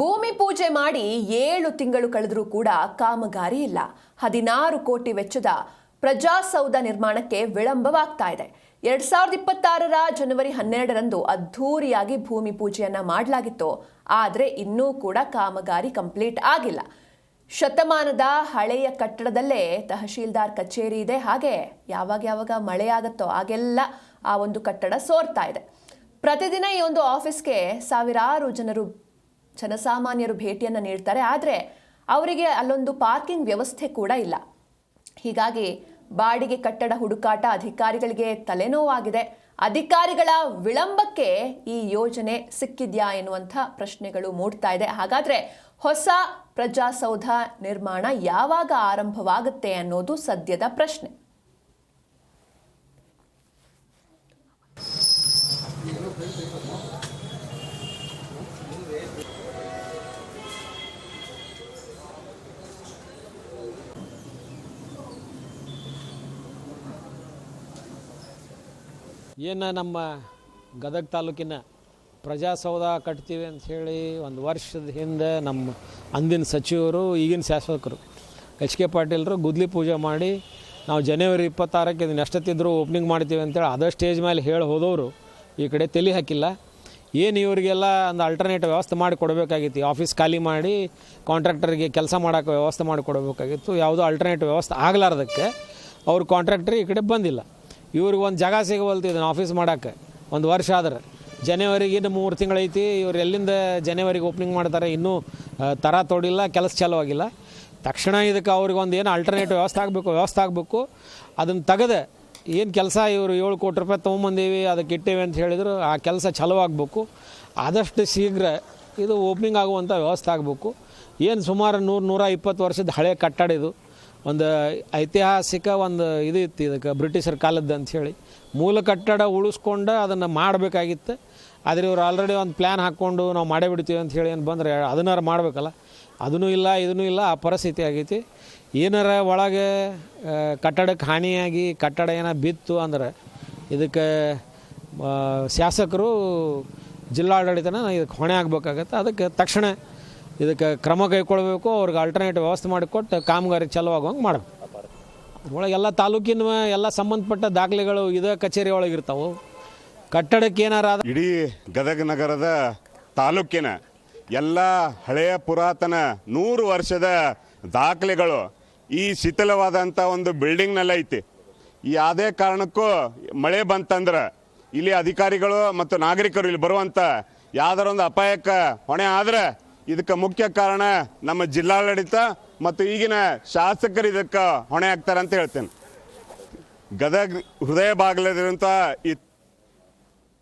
ಭೂಮಿ ಪೂಜೆ ಮಾಡಿ 7 ತಿಂಗಳು ಕಳೆದರೂ ಕೂಡ ಕಾಮಗಾರಿ ಇಲ್ಲ. 16 ಕೋಟಿ ವೆಚ್ಚದ ಪ್ರಜಾಸೌಧ ನಿರ್ಮಾಣಕ್ಕೆ ವಿಳಂಬವಾಗ್ತಾ ಇದೆ. 2026ರ ಜನವರಿ 12ರಂದು ಅದ್ಧೂರಿಯಾಗಿ ಭೂಮಿ ಪೂಜೆಯನ್ನ ಮಾಡಲಾಗಿತ್ತು. ಆದರೆ ಇನ್ನೂ ಕೂಡ ಕಾಮಗಾರಿ ಕಂಪ್ಲೀಟ್ ಆಗಿಲ್ಲ. ಶತಮಾನದ ಹಳೆಯ ಕಟ್ಟಡದಲ್ಲೇ ತಹಶೀಲ್ದಾರ್ ಕಚೇರಿ ಇದೆ. ಹಾಗೆ ಯಾವಾಗ ಮಳೆಯಾಗುತ್ತೋ ಆಗೆಲ್ಲ ಆ ಒಂದು ಕಟ್ಟಡ ಸೋರ್ತಾ ಇದೆ. ಪ್ರತಿದಿನ ಈ ಒಂದು ಆಫೀಸ್ಗೆ ಸಾವಿರಾರು ಜನಸಾಮಾನ್ಯರು ಭೇಟಿಯನ್ನು ನೀಡ್ತಾರೆ. ಆದರೆ ಅವರಿಗೆ ಅಲ್ಲೊಂದು ಪಾರ್ಕಿಂಗ್ ವ್ಯವಸ್ಥೆ ಕೂಡ ಇಲ್ಲ. ಹೀಗಾಗಿ ಬಾಡಿಗೆ ಕಟ್ಟಡ ಹುಡುಕಾಟ ಅಧಿಕಾರಿಗಳಿಗೆ ತಲೆನೋವಾಗಿದೆ. ಅಧಿಕಾರಿಗಳ ವಿಳಂಬಕ್ಕೆ ಈ ಯೋಜನೆ ಸಿಕ್ಕಿದ್ಯಾ ಎನ್ನುವಂಥ ಪ್ರಶ್ನೆಗಳು ಮೂಡ್ತಾ ಇದೆ. ಹಾಗಾದ್ರೆ ಹೊಸ ಪ್ರಜಾಸೌಧ ನಿರ್ಮಾಣ ಯಾವಾಗ ಆರಂಭವಾಗುತ್ತೆ ಅನ್ನೋದು ಸದ್ಯದ ಪ್ರಶ್ನೆ. ಏನು ನಮ್ಮ ಗದಗ ತಾಲೂಕಿನ ಪ್ರಜಾಸೌಧ ಕಟ್ತೀವಿ ಅಂಥೇಳಿ ಒಂದು ವರ್ಷದ ಹಿಂದೆ ನಮ್ಮ ಅಂದಿನ ಸಚಿವರು ಈಗಿನ ಶಾಸಕರು HK ಪಾಟೀಲರು ಗುದ್ಲಿ ಪೂಜೆ ಮಾಡಿ ನಾವು ಜನವರಿ 26ಕ್ಕೆ ಇದನ್ನು ಎಷ್ಟೊತ್ತಿದ್ರು ಓಪನಿಂಗ್ ಮಾಡ್ತೀವಿ ಅಂತೇಳಿ ಅದೇ ಸ್ಟೇಜ್ ಮೇಲೆ ಹೇಳಿ ಹೋದವರು ಈ ಕಡೆ ತಲೆ ಹಾಕಿಲ್ಲ. ಏನು ಇವರಿಗೆಲ್ಲ ಒಂದು ಆಲ್ಟರ್ನೇಟ್ ವ್ಯವಸ್ಥೆ ಮಾಡಿ ಕೊಡಬೇಕಾಗಿತ್ತು. ಆಫೀಸ್ ಖಾಲಿ ಮಾಡಿ ಕಾಂಟ್ರಾಕ್ಟರ್ಗೆ ಕೆಲಸ ಮಾಡೋಕ್ಕೆ ವ್ಯವಸ್ಥೆ ಮಾಡಿ ಕೊಡಬೇಕಾಗಿತ್ತು. ಯಾವುದೋ ಆಲ್ಟರ್ನೇಟ್ ವ್ಯವಸ್ಥೆ ಆಗಲಾರ್ದಕ್ಕೆ ಅವ್ರು ಕಾಂಟ್ರಾಕ್ಟರ್ ಈ ಕಡೆ ಬಂದಿಲ್ಲ. ಇವ್ರಿಗೆ ಒಂದು ಜಾಗ ಸಿಗವಲ್ತಿದ್ದಾನೆ ಆಫೀಸ್ ಮಾಡೋಕ್ಕೆ. ಒಂದು ವರ್ಷ ಆದ್ರೆ ಜನವರಿಗೆ ಇನ್ನು 3 ತಿಂಗಳೈತಿ. ಇವ್ರು ಎಲ್ಲಿಂದ ಜನವರಿಗೆ ಓಪನಿಂಗ್ ಮಾಡ್ತಾರೆ? ಇನ್ನೂ ಥರ ತೊಡಿಲ್ಲ, ಕೆಲಸ ಚಾಲೂ ಆಗಿಲ್ಲ. ತಕ್ಷಣ ಇದಕ್ಕೆ ಅವ್ರಿಗೆ ಒಂದು ಏನು ಆಲ್ಟರ್ನೇಟಿವ್ ವ್ಯವಸ್ಥೆ ಆಗಬೇಕು. ಅದನ್ನು ತೆಗೆದು ಏನು ಕೆಲಸ ಇವರು 7 ಕೋಟಿ ರೂಪಾಯಿ ತೊಗೊಂಬಂದೀವಿ ಅದಕ್ಕೆ ಇಟ್ಟೇವೆ ಅಂತ ಹೇಳಿದ್ರು, ಆ ಕೆಲಸ ಚಾಲೂ ಆಗಬೇಕು. ಆದಷ್ಟು ಶೀಘ್ರ ಇದು ಓಪನಿಂಗ್ ಆಗುವಂಥ ವ್ಯವಸ್ಥೆ ಆಗಬೇಕು. ಏನು ಸುಮಾರು 100-120 ವರ್ಷದ ಹಳೆ ಕಟ್ಟಡ ಇದು. ಒಂದು ಐತಿಹಾಸಿಕ ಒಂದು ಇದು ಇತ್ತು ಇದಕ್ಕೆ, ಬ್ರಿಟಿಷರ ಕಾಲದ್ದು ಅಂಥೇಳಿ. ಮೂಲ ಕಟ್ಟಡ ಉಳಿಸ್ಕೊಂಡು ಅದನ್ನು ಮಾಡಬೇಕಾಗಿತ್ತು. ಆದರೆ ಇವರು ಆಲ್ರೆಡಿ ಒಂದು ಪ್ಲ್ಯಾನ್ ಹಾಕ್ಕೊಂಡು ನಾವು ಮಾಡೇ ಬಿಡ್ತೀವಿ ಅಂತ ಹೇಳಿ ಏನು ಬಂದರೆ ಅದನ್ನಾರು ಮಾಡಬೇಕಲ್ಲ. ಅದೂ ಇಲ್ಲ, ಇದೂ ಇಲ್ಲ, ಆ ಪರಿಸ್ಥಿತಿ ಆಗೈತಿ. ಏನಾರ ಒಳಗೆ ಕಟ್ಟಡಕ್ಕೆ ಹಾನಿಯಾಗಿ ಕಟ್ಟಡ ಏನೋ ಬಿತ್ತು ಅಂದ್ರೆ ಇದಕ್ಕೆ ಶಾಸಕರು ಜಿಲ್ಲಾಡಳಿತನ ಇದಕ್ಕೆ ಹೊಣೆ ಆಗಬೇಕಾಗತ್ತೆ. ಅದಕ್ಕೆ ತಕ್ಷಣ ಇದಕ್ಕೆ ಕ್ರಮ ಕೈಗೊಳ್ಳಬೇಕು. ಅವ್ರಿಗೆ ಆಲ್ಟರ್ನೇಟಿವ್ ವ್ಯವಸ್ಥೆ ಮಾಡಿಕೊಟ್ಟು ಕಾಮಗಾರಿ ಚಾಲೂ ಆಗುವಂಗೆ ಮಾಡಬೇಕು. ಅದ್ರೊಳಗೆ ಎಲ್ಲ ತಾಲೂಕಿನ ಎಲ್ಲ ಸಂಬಂಧಪಟ್ಟ ದಾಖಲೆಗಳು ಇದೇ ಕಚೇರಿ ಒಳಗೆ ಇರ್ತಾವೆ. ಕಟ್ಟಡಕ್ಕೆ ಏನಾರ ಇಡೀ ಗದಗ ನಗರದ ತಾಲೂಕಿನ ಎಲ್ಲ ಹಳೆಯ ಪುರಾತನ 100 ವರ್ಷದ ದಾಖಲೆಗಳು ಈ ಶಿಥಿಲವಾದಂಥ ಒಂದು ಬಿಲ್ಡಿಂಗ್ನಲ್ಲಿ ಐತಿ. ಯಾವುದೇ ಕಾರಣಕ್ಕೂ ಮಳೆ ಬಂತಂದ್ರೆ ಇಲ್ಲಿ ಅಧಿಕಾರಿಗಳು ಮತ್ತು ನಾಗರಿಕರು ಇಲ್ಲಿ ಬರುವಂಥ ಯಾವ್ದಾರ ಒಂದು ಅಪಾಯಕ್ಕೆ ಹೊಣೆ ಆದರೆ ಇದಕ್ಕೆ ಮುಖ್ಯ ಕಾರಣ ನಮ್ಮ ಜಿಲ್ಲಾಡಳಿತ ಮತ್ತು ಈಗಿನ ಶಾಸಕರು ಇದಕ್ಕೆ ಹೊಣೆ ಆಗ್ತಾರೆ ಅಂತ ಹೇಳ್ತೇನೆ. ಗದಗ ಹೃದಯ ಭಾಗದಲ್ಲಿರುವಂಥ ಈ